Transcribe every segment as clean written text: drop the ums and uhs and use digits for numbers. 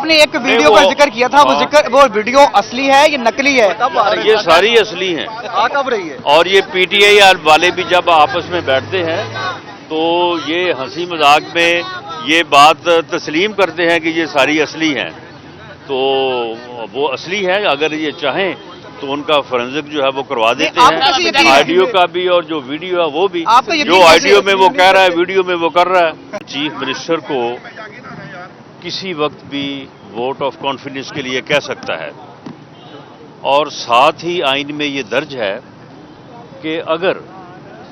نے ایک ویڈیو کا ذکر کیا تھا, وہ ویڈیو اصلی ہے یا نقلی ہے؟ یہ ساری اصلی ہیں. آ کب رہی ہے؟ اور یہ پی ٹی آئی والے بھی جب آپس میں بیٹھتے ہیں تو یہ ہنسی مذاق میں یہ بات تسلیم کرتے ہیں کہ یہ ساری اصلی ہیں. تو وہ اصلی ہے, اگر یہ چاہیں تو ان کا فورنزک جو ہے وہ کروا دیتے ہیں, آڈیو کا بھی اور جو ویڈیو ہے وہ بھی. جو آڈیو میں وہ کہہ رہا ہے ویڈیو میں وہ کر رہا ہے. چیف منسٹر کو کسی وقت بھی ووٹ آف کانفیڈنس کے لیے کہہ سکتا ہے, اور ساتھ ہی آئین میں یہ درج ہے کہ اگر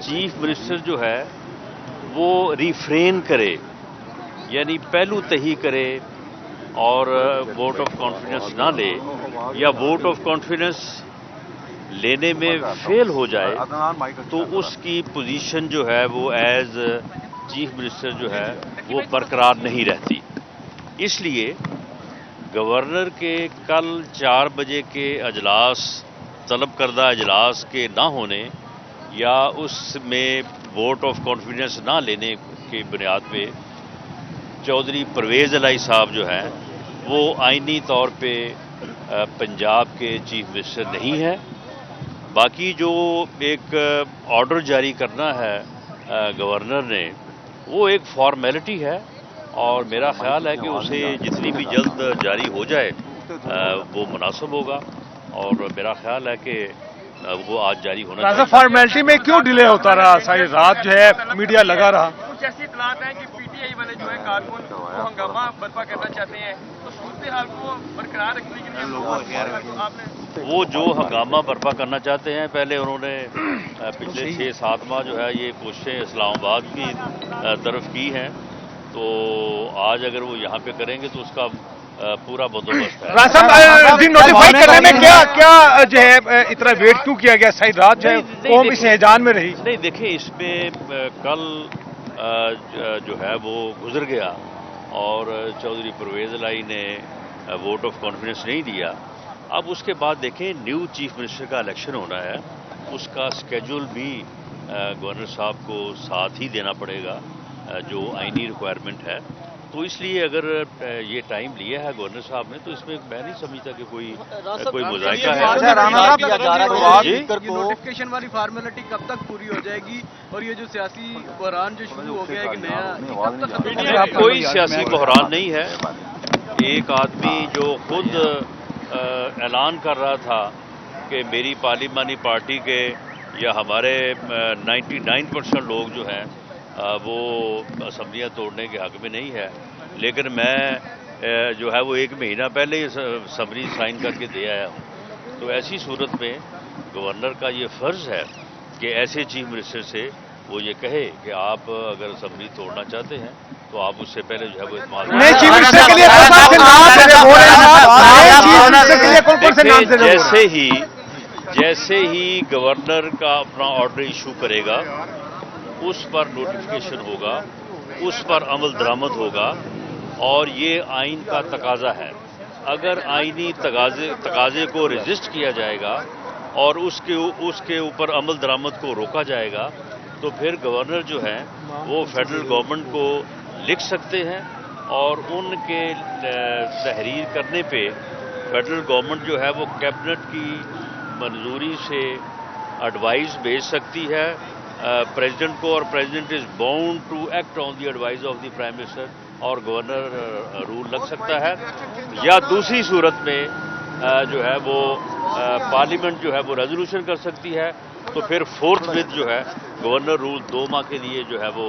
چیف منسٹر جو ہے وہ ریفرین کرے, یعنی پہلو تہی کرے اور ووٹ آف کانفیڈنس نہ لے, یا ووٹ آف کانفیڈنس لینے میں فیل ہو جائے, تو اس کی پوزیشن جو ہے وہ ایز چیف منسٹر جو ہے وہ برقرار نہیں رہتی. اس لیے گورنر کے کل 4 بجے کے اجلاس, طلب کردہ اجلاس کے نہ ہونے یا اس میں ووٹ آف کانفیڈنس نہ لینے کی بنیاد پہ چودھری پرویز الہی صاحب جو ہیں وہ آئینی طور پہ پنجاب کے چیف منسٹر نہیں ہے. باقی جو ایک آرڈر جاری کرنا ہے گورنر نے, وہ ایک فارمیلٹی ہے, اور میرا خیال ہے کہ اسے جتنی بھی جلد جاری ہو جائے وہ مناسب ہوگا, اور میرا خیال ہے کہ وہ آج جاری ہونا چاہیے. فارمیلٹی میں کیوں ڈیلے ہوتا رہا؟ ساری رات جو ہے میڈیا لگا رہا. کچھ ایسی اطلاعات ہیں کہ پی ٹی آئی والے جو ہے کارکن وہ ہنگامہ برپا کرنا چاہتے ہیں, تو صورتحال کو برقرار رکھنے کے لیے آپ نے وہ جو ہنگامہ برپا کرنا چاہتے ہیں, پہلے انہوں نے پچھلے 6-7 ماہ جو ہے یہ کوششیں اسلام آباد کی طرف کی ہیں, تو آج اگر وہ یہاں پہ کریں گے تو اس کا پورا بندوبست ہے. نوٹیفائی کرنے میں کیا جو ہے اتنا ویٹ کیوں کیا گیا؟ ساری رات جو ہے قوم اس ہیجان میں رہی. نہیں دیکھیں, اس میں کل جو ہے وہ گزر گیا اور چودھری پرویز الہی نے ووٹ آف کانفیڈنس نہیں دیا. اب اس کے بعد دیکھیں نیو چیف منسٹر کا الیکشن ہونا ہے, اس کا اسکیجول بھی گورنر صاحب کو ساتھ ہی دینا پڑے گا جو آئینی ریکوائرمنٹ ہے. تو اس لیے اگر یہ ٹائم لیا ہے گورنر صاحب نے, تو اس میں میں نہیں سمجھتا کہ کوئی مذائقہ ہے. نوٹیفکیشن والی فارمیلٹی کب تک پوری ہو جائے گی, اور یہ جو سیاسی بحران جو شروع ہو گیا ہے کہ نیا, کوئی سیاسی بحران نہیں ہے. ایک آدمی جو خود اعلان کر رہا تھا کہ میری پارلیمانی پارٹی کے یا ہمارے 99% لوگ جو ہیں وہ اسمبلیاں توڑنے کے حق میں نہیں ہے, لیکن میں جو ہے وہ 1 مہینہ پہلے ہی سمری سائن کر کے دے آیا ہوں. تو ایسی صورت میں گورنر کا یہ فرض ہے کہ ایسے چیف منسٹر سے وہ یہ کہے کہ آپ اگر اسمبلی توڑنا چاہتے ہیں تو آپ اس سے پہلے جو ہے وہ جیسے ہی گورنر کا اپنا آرڈر ایشو کرے گا, اس پر نوٹیفکیشن ہوگا, اس پر عمل درآمد ہوگا, اور یہ آئین کا تقاضا ہے. اگر آئینی تقاضے کو رجسٹ کیا جائے گا اور اس کے اوپر عمل درآمد کو روکا جائے گا, تو پھر گورنر جو ہیں وہ فیڈرل گورنمنٹ کو لکھ سکتے ہیں, اور ان کے تحریر کرنے پہ فیڈرل گورنمنٹ جو ہے وہ کیبنٹ کی منظوری سے ایڈوائز بھیج سکتی ہے پریزیڈنٹ کو, اور president is bound to act on the advice of the prime minister, اور گورنر رول لگ سکتا ہے. یا دوسری صورت میں جو ہے وہ پارلیمنٹ جو ہے وہ ریزولوشن کر سکتی ہے, تو پھر فورتھ وتھ جو ہے گورنر رول 2 ماہ کے لیے جو ہے وہ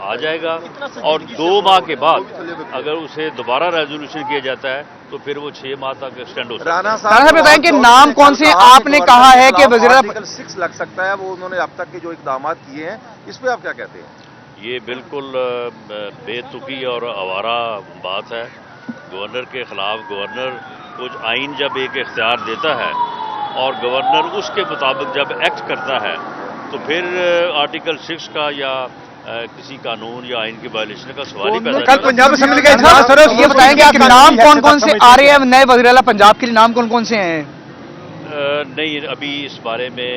آ جائے گا, اور 2 ماہ کے بعد اگر اسے دوبارہ ریزولوشن کیا جاتا ہے تو پھر وہ 6 ماہ تک ایکسٹینڈ ہو سکتا ہے. رانا صاحب بتائیں کہ نام کون سے آپ نے کہا ہے کہ وزیر آرٹیکل 6 لگ سکتا ہے, وہ انہوں نے اب تک کے جو اقدامات کیے ہیں اس پہ آپ کیا کہتے ہیں؟ یہ بالکل بے تکی اور آوارہ بات ہے. گورنر کے خلاف گورنر کچھ آئین جب ایک اختیار دیتا ہے اور گورنر اس کے مطابق جب ایکٹ کرتا ہے, تو پھر آرٹیکل 6 کا یا کسی قانون یا آئین کی وائلیشن کا سوال ہی پیدا کل پنجاب اسمبلی کا اجلاس سر, یہ بتائیں گے کہ نام کون کون سے آ رہے ہیں نئے وزیر اعلیٰ پنجاب کے لیے, نام کون کون سے ہیں؟ نہیں, ابھی اس بارے میں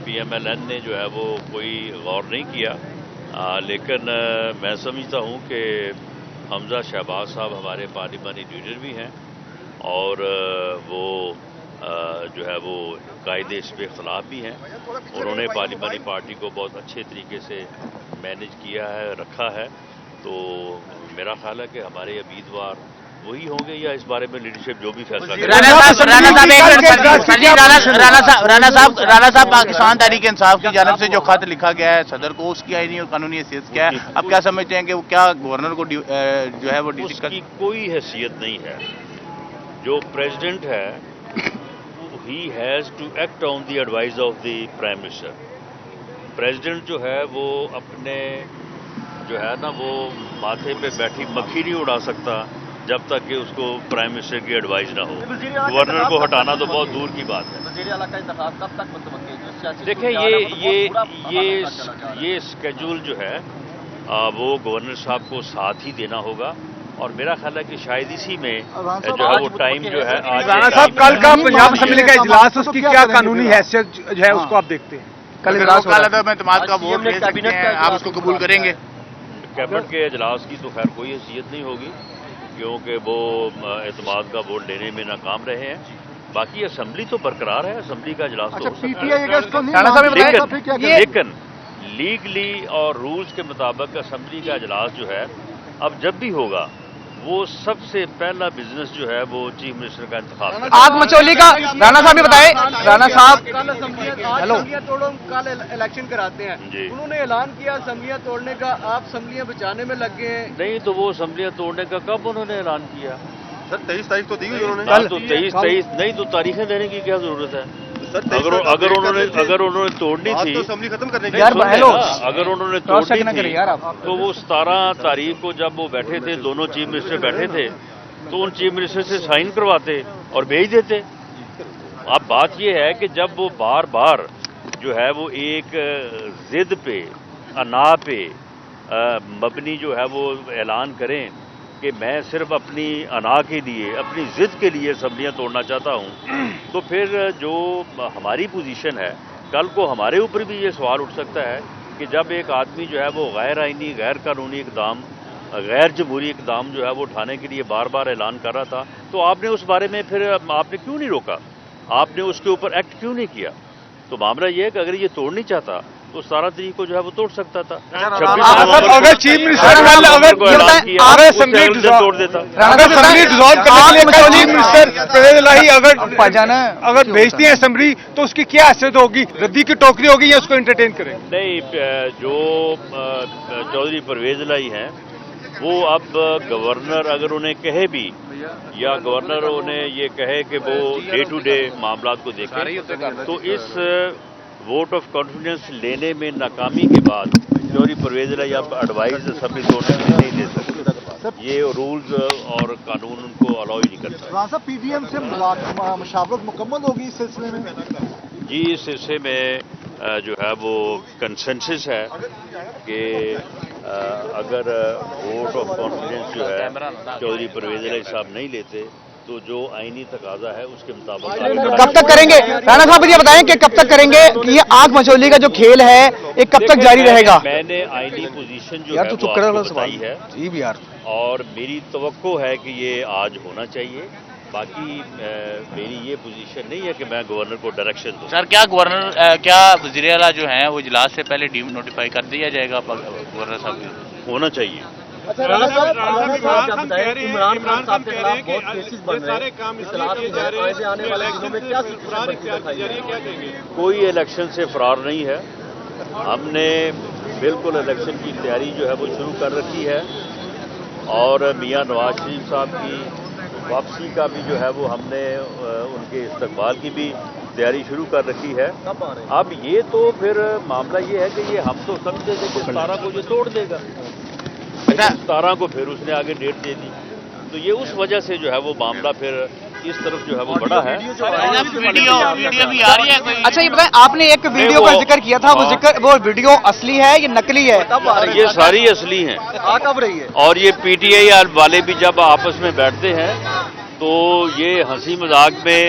پی ایم ایل این نے جو ہے وہ کوئی غور نہیں کیا, لیکن میں سمجھتا ہوں کہ حمزہ شہباز صاحب ہمارے پارلیمانی لیڈر بھی ہیں اور وہ جو ہے وہ قائد اس کے خلاف بھی ہیں. انہوں نے پارلیمانی پارٹی کو بہت اچھے طریقے سے مینج کیا ہے, رکھا ہے. تو میرا خیال ہے کہ ہمارے امیدوار وہی ہوں گے یا اس بارے میں لیڈرشپ جو بھی فیصلہ کرے. رانا صاحب پاکستان تحریک انصاف کی جانب سے جو خط لکھا گیا ہے صدر کو, اس کی آئینی اور قانونی حیثیت کیا ہے؟ اب کیا سمجھتے ہیں کہ وہ کیا گورنر کو جو ہے وہ اس کی کوئی حیثیت نہیں ہے. جو پریزیڈنٹ ہے he has to act on the advice of the prime minister. President جو ہے وہ اپنے جو ہے نا وہ ماتھے پہ بیٹھی مکھی نہیں اڑا سکتا جب تک کہ اس کو پرائم منسٹر کی ایڈوائز نہ ہو. گورنر کو ہٹانا تو بہت دور کی بات ہے. دیکھیں یہ اسکیجول جو ہے وہ گورنر صاحب کو ساتھ ہی دینا ہوگا اور میرا خیال ہے کہ شاید اسی میں جو ہے وہ ٹائم جو ہے آج رانا صاحب کل کا پنجاب اسمبلی کا اجلاس اس کی کیا قانونی حیثیت جو ہے اس کو آپ دیکھتے ہیں؟ کل اجلاس اعتماد کا ووٹ لے سکتے ہیں, آپ اس کو قبول کریں گے؟ کیبنٹ کے اجلاس کی تو خیر کوئی حیثیت نہیں ہوگی کیونکہ وہ اعتماد کا ووٹ لینے میں ناکام رہے ہیں. باقی اسمبلی تو برقرار ہے, اسمبلی کا اجلاس تو ہو سکتا ہے. لیکن لیگلی اور رولز کے مطابق اسمبلی کا اجلاس جو ہے اب جب بھی ہوگا وہ سب سے پہلا بزنس جو ہے وہ چیف منسٹر کا انتخاب ہے. آگ مچولی کا رانا صاحب بھی بتائے. رانا صاحب ہیلو, توڑو کل الیکشن کراتے ہیں جی. انہوں نے اعلان کیا اسمبلیاں توڑنے کا, آپ اسمبلیاں بچانے میں لگ گئے ہیں. نہیں تو وہ اسمبلیاں توڑنے کا کب انہوں نے اعلان کیا؟ سر 23 تاریخ تو دی ہوئی انہوں نے. کل تو 23 نہیں تو تاریخیں دینے کی کیا ضرورت ہے؟ اگر انہوں نے توڑنی تھی اسمبلی ختم کرنے کی اگر انہوں نے توڑنی تھی تو وہ 17 تاریخ کو جب وہ بیٹھے تھے, دونوں چیف منسٹر بیٹھے تھے, تو ان چیف منسٹر سے سائن کرواتے اور بھیج دیتے. اب بات یہ ہے کہ جب وہ بار بار جو ہے وہ ایک ضد پہ انا پہ مبنی جو ہے وہ اعلان کریں کہ میں صرف اپنی انا کے لیے, اپنی ضد کے لیے اسمبلیاں توڑنا چاہتا ہوں, تو پھر جو ہماری پوزیشن ہے کل کو ہمارے اوپر بھی یہ سوال اٹھ سکتا ہے کہ جب ایک آدمی جو ہے وہ غیر آئینی, غیر قانونی اقدام, غیر جمہوری اقدام جو ہے وہ اٹھانے کے لیے بار بار اعلان کر رہا تھا, تو آپ نے اس بارے میں پھر آپ نے کیوں نہیں روکا, آپ نے اس کے اوپر ایکٹ کیوں نہیں کیا؟ تو معاملہ یہ ہے کہ اگر یہ توڑ نہیں چاہتا تو 17 تاریخ کو جو ہے وہ توڑ سکتا تھا. اگر چیف منسٹر اگر بھیجتی ہیں اسمبلی تو اس کی کیا حیثیت ہوگی؟ ردی کی ٹوکری ہوگی یا اس کو انٹرٹین کریں؟ نہیں, جو چودھری پرویز الہی ہیں وہ اب گورنر اگر انہیں کہے بھی یا گورنر انہیں یہ کہے کہ وہ ڈے ٹو ڈے معاملات کو دیکھیں, تو اس ووٹ آف کانفیڈنس لینے میں ناکامی کے بعد چودھری پرویز الہی اب ایڈوائز اسمبلی توڑنے کے لیے نہیں دے سکتے. یہ رولز اور قانون ان کو الاؤ ہی نہیں کرتا. رانا صاحب پی ڈی ایم سے مشاورت مکمل ہوگی اس سلسلے میں؟ جی, اس سلسلے میں جو ہے وہ کنسنسس ہے کہ اگر ووٹ آف کانفیڈنس جو ہے چودھری پرویز الہی صاحب نہیں لیتے تو جو آئینی تقاضا ہے اس کے مطابق کب تک کریں گے؟ رانا صاحب یہ بتائیں کہ کب تک کریں گے, یہ آگ مچولی کا جو کھیل ہے یہ کب تک جاری رہے گا؟ میں نے آئینی پوزیشن جو ہے وہ آپ کو بتائی ہے اور میری توقع ہے کہ یہ آج ہونا چاہیے. باقی میری یہ پوزیشن نہیں ہے کہ میں گورنر کو ڈائریکشن دوں. سر کیا گورنر, کیا وزیر اعلیٰ جو ہیں وہ اجلاس سے پہلے ڈی نوٹیفائی کر دیا جائے گا گورنر صاحب کو؟ ہونا چاہیے. عمران خان کہہ رہے ہیں کہ بہت سارے کام اس لیے کیے جا رہے ہیں آنے والے دنوں میں کیا کوئی الیکشن سے فرار نہیں ہے. ہم نے بالکل الیکشن کی تیاری جو ہے وہ شروع کر رکھی ہے اور میاں نواز شریف صاحب کی واپسی کا بھی جو ہے وہ ہم نے ان کے استقبال کی بھی تیاری شروع کر رکھی ہے. اب یہ تو پھر معاملہ یہ ہے کہ یہ ہم تو سمجھتے تھے کہ 17 کو یہ توڑ دے گا, 17 کو پھر اس نے آگے ڈیٹ دے دی, تو یہ اس وجہ سے جو ہے وہ معاملہ پھر اس طرف جو ہے وہ بڑا ہے. ویڈیو بھی آ رہی ہے کوئی؟ اچھا یہ بتائیں, آپ نے ایک ویڈیو کا ذکر کیا تھا, وہ ویڈیو اصلی ہے یا نقلی ہے؟ یہ ساری اصلی ہیں اور یہ پی ٹی آئی والے بھی جب آپس میں بیٹھتے ہیں تو یہ ہنسی مذاق میں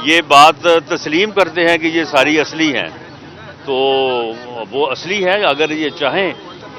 یہ بات تسلیم کرتے ہیں کہ یہ ساری اصلی ہیں, تو وہ اصلی ہے. اگر یہ چاہیں